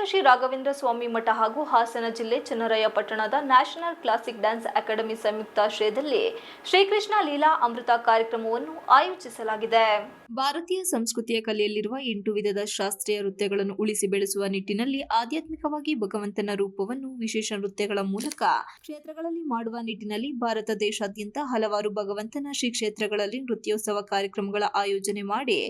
ಶ್ರೀ ರಾಘವೇಂದ್ರ ಸ್ವಾಮಿ ಮಠ ಹಾಗೂ ಹಾಸನ ಜಿಲ್ಲೆ ಚನ್ನರಾಯಪಟ್ಟಣದ national classic dance academy ಸಂಯುಕ್ತಾಶ್ರಯದಲ್ಲಿ ಶ್ರೀಕೃಷ್ಣ ಲೀಲಾ ಅಮೃತ ಕಾರ್ಯಕ್ರಮವನ್ನು ಆಯೋಜಿಸಲಾಗಿದೆ. ಭಾರತೀಯ ಸಂಸ್ಕೃತಿಯ ಕಲೆಯಲ್ಲಿರುವ 8 ವಿಧದ ಶಾಸ್ತ್ರೀಯ ನೃತ್ಯಗಳನ್ನು ಉಳಿಸಿ ಬೆಳೆಸುವ ನಿಟ್ಟಿನಲ್ಲಿ ಆಧ್ಯಾತ್ಮಿಕವಾಗಿ ಭಗವಂತನ ರೂಪವನ್ನು ವಿಶೇಷ ನೃತ್ಯಗಳ ಮೂಲಕ ಕ್ಷೇತ್ರಗಳಲ್ಲಿ ಮಾಡುವ ನಿಟ್ಟಿನಲ್ಲಿ ಭಾರತ ದೇಶಾದ್ಯಂತ ಹಲವಾರು ಭಗವಂತನ ಶ್ರೀ ಕ್ಷೇತ್ರಗಳಲ್ಲಿ ನೃತ್ಯೋತ್ಸವ ಕಾರ್ಯಕ್ರಮಗಳ ಆಯೋಜನೆ ಮಾಡಿ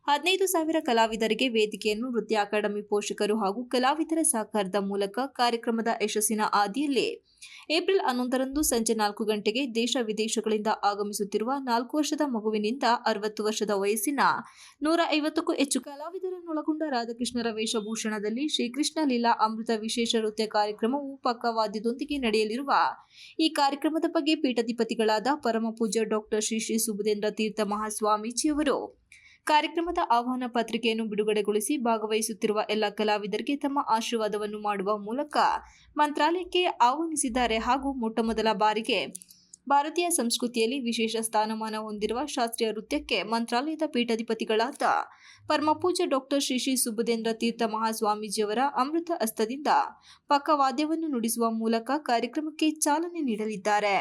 15,000 ಕಲಾವಿದರಿಗೆ ವೇದಿಕೆಯನ್ನು ನೃತ್ಯ ಅಕಾಡೆಮಿ ಪೋಷಕರು ಹಾಗೂ ಕಲಾವಿದರ ಸಹಕಾರದ ಮೂಲಕ ಕಾರ್ಯಕ್ರಮದ ಯಶಸ್ಸಿನ ಹಾದಿಯಲ್ಲಿ ಏಪ್ರಿಲ್ 11ರಂದು ಸಂಜೆ 4 ಗಂಟೆಗೆ ದೇಶ ವಿದೇಶಗಳಿಂದ ಆಗಮಿಸುತ್ತಿರುವ 4 ವರ್ಷದ ಮಗುವಿನಿಂದ 60 ವರ್ಷದ ವಯಸ್ಸಿನ 150ಕ್ಕೂ ಹೆಚ್ಚು ಕಲಾವಿದರನ್ನೊಳಗೊಂಡ ರಾಧಾಕೃಷ್ಣರ ವೇಷಭೂಷಣದಲ್ಲಿ ಶ್ರೀಕೃಷ್ಣ ಲೀಲಾ ಅಮೃತ ವಿಶೇಷ ನೃತ್ಯ ಕಾರ್ಯಕ್ರಮವು ಪಕ್ಕವಾದ್ಯದೊಂದಿಗೆ ನಡೆಯಲಿರುವ ಈ ಕಾರ್ಯಕ್ರಮದ ಬಗ್ಗೆ ಪೀಠಾಧಿಪತಿಗಳಾದ ಪರಮ ಪೂಜ್ಯ ಡಾಕ್ಟರ್ ಶ್ರೀ ಶ್ರೀ ಸುಬುಧೇಂದ್ರ ತೀರ್ಥ ಮಹಾಸ್ವಾಮೀಜಿಯವರು ಕಾರ್ಯಕ್ರಮದ ಆಹ್ವಾನ ಪತ್ರಿಕೆಯನ್ನು ಬಿಡುಗಡೆಗೊಳಿಸಿ ಭಾಗವಹಿಸುತ್ತಿರುವ ಎಲ್ಲ ಕಲಾವಿದರಿಗೆ ತಮ್ಮ ಆಶೀರ್ವಾದವನ್ನು ಮಾಡುವ ಮೂಲಕ ಮಂತ್ರಾಲಯಕ್ಕೆ ಆಹ್ವಾನಿಸಿದ್ದಾರೆ ಹಾಗೂ ಮೊಟ್ಟಮೊದಲ ಬಾರಿಗೆ ಭಾರತೀಯ ಸಂಸ್ಕೃತಿಯಲ್ಲಿ ವಿಶೇಷ ಸ್ಥಾನಮಾನ ಹೊಂದಿರುವ ಶಾಸ್ತ್ರೀಯ ನೃತ್ಯಕ್ಕೆ ಮಂತ್ರಾಲಯದ ಪೀಠಾಧಿಪತಿಗಳಾದ ಪರಮಪೂಜ್ಯ ಡಾಕ್ಟರ್ ಶ್ರೀ ಶ್ರೀ ಸುಬುಧೇಂದ್ರ ತೀರ್ಥ ಮಹಾಸ್ವಾಮೀಜಿಯವರ ಅಮೃತ ಹಸ್ತದಿಂದ ಪಕ್ಕವಾದ್ಯವನ್ನು ನುಡಿಸುವ ಮೂಲಕ ಕಾರ್ಯಕ್ರಮಕ್ಕೆ ಚಾಲನೆ ನೀಡಲಿದ್ದಾರೆ.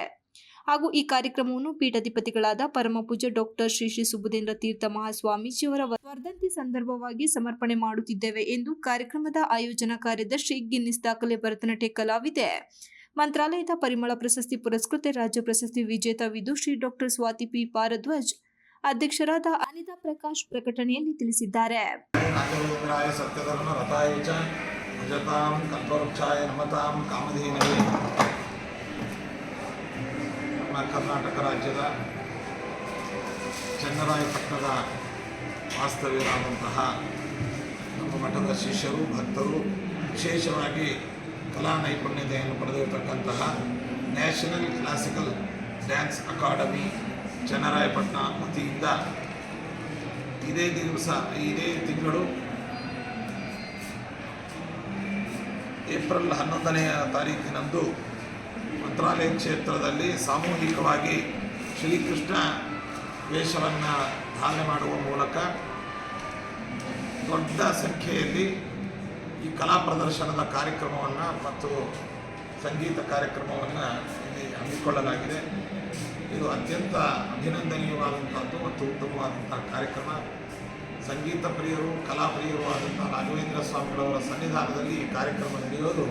ಹಾಗೂ ಈ ಕಾರ್ಯಕ್ರಮವನ್ನು ಪೀಠಾಧಿಪತಿಗಳಾದ ಪರಮಪೂಜ್ಯ ಡಾಕ್ಟರ್ ಶ್ರೀ ಶ್ರೀ ಸುಬುಧೇಂದ್ರ ತೀರ್ಥ ಮಹಾಸ್ವಾಮೀಜಿಯವರ ವರ್ಧಂತಿ ಸಂದರ್ಭವಾಗಿ ಸಮರ್ಪಣೆ ಮಾಡುತ್ತಿದ್ದೇವೆ ಎಂದು ಕಾರ್ಯಕ್ರಮದ ಆಯೋಜನಾ ಕಾರ್ಯದರ್ಶಿ ಗಿನ್ನಿಸ್ ದಾಖಲೆ ಭರತನಾಟ್ಯ ಕಲಾವಿದೆ, ಮಂತ್ರಾಲಯದ ಪರಿಮಳ ಪ್ರಶಸ್ತಿ ಪುರಸ್ಕೃತೆ, ರಾಜ್ಯ ಪ್ರಶಸ್ತಿ ವಿಜೇತ ವಿದುಷಿ ಡಾಕ್ಟರ್ ಸ್ವಾತಿ ಪಿ ಪಾರದ್ವಾಜ್, ಅಧ್ಯಕ್ಷರಾದ ಅನಿತಾ ಪ್ರಕಾಶ್ ಪ್ರಕಟಣೆಯಲ್ಲಿ ತಿಳಿಸಿದ್ದಾರೆ. ಕರ್ನಾಟಕ ರಾಜ್ಯದ ಚನ್ನರಾಯಪಟ್ಟಣದ ವಾಸ್ತವ್ಯರಾದಂತಹ ನಮ್ಮ ಮಠದ ಶಿಷ್ಯರು, ಭಕ್ತರು, ವಿಶೇಷವಾಗಿ ಕಲಾ ನೈಪುಣ್ಯತೆಯನ್ನು ಪಡೆದಿರತಕ್ಕಂತಹ national classical dance academy Channarayapatna ವತಿಯಿಂದ ಇದೇ ತಿಂಗಳು ಏಪ್ರಿಲ್ 11ನೇ ತಾರೀಕಿನಂದು ಮಂತ್ರಾಲಯ ಕ್ಷೇತ್ರದಲ್ಲಿ ಸಾಮೂಹಿಕವಾಗಿ ಶ್ರೀಕೃಷ್ಣ ವೇಷವನ್ನು ಧಾರಣೆ ಮಾಡುವ ಮೂಲಕ ದೊಡ್ಡ ಸಂಖ್ಯೆಯಲ್ಲಿ ಈ ಕಲಾ ಪ್ರದರ್ಶನದ ಕಾರ್ಯಕ್ರಮವನ್ನು ಮತ್ತು ಸಂಗೀತ ಕಾರ್ಯಕ್ರಮವನ್ನು ಇಲ್ಲಿ ಹಮ್ಮಿಕೊಳ್ಳಲಾಗಿದೆ. ಇದು ಅತ್ಯಂತ ಅಭಿನಂದನೀಯವಾದಂಥದ್ದು ಮತ್ತು ಉತ್ತಮವಾದಂಥ ಕಾರ್ಯಕ್ರಮ. ಸಂಗೀತ ಪ್ರಿಯರು, ಕಲಾಪ್ರಿಯರು ಆದಂಥ ರಾಘವೇಂದ್ರ ಸ್ವಾಮಿಗಳವರ ಸನ್ನಿಧಾನದಲ್ಲಿ ಈ ಕಾರ್ಯಕ್ರಮ ನಡೆಯೋದು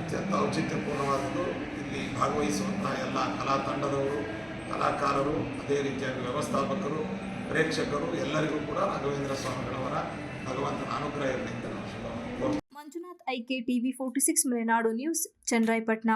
ಅತ್ಯಂತ ಔಚಿತ್ಯಪೂರ್ಣವಾದದ್ದು. ಇಲ್ಲಿ ಭಾಗವಹಿಸುವಂತಹ ಎಲ್ಲ ಕಲಾ ತಂಡದವರು, ಕಲಾಕಾರರು, ಅದೇ ರೀತಿಯಾಗಿ ವ್ಯವಸ್ಥಾಪಕರು, ಪ್ರೇಕ್ಷಕರು ಎಲ್ಲರಿಗೂ ಕೂಡ ರಾಘವೇಂದ್ರ ಸ್ವಾಮಿಗಳವರ ಭಗವಂತನ ಅನುಗ್ರಹ ಇರಲಿ ಅಂತ ನಾವು ಶುಭ. Manjunath I K TV 46 Malenadu news Channarayapatna.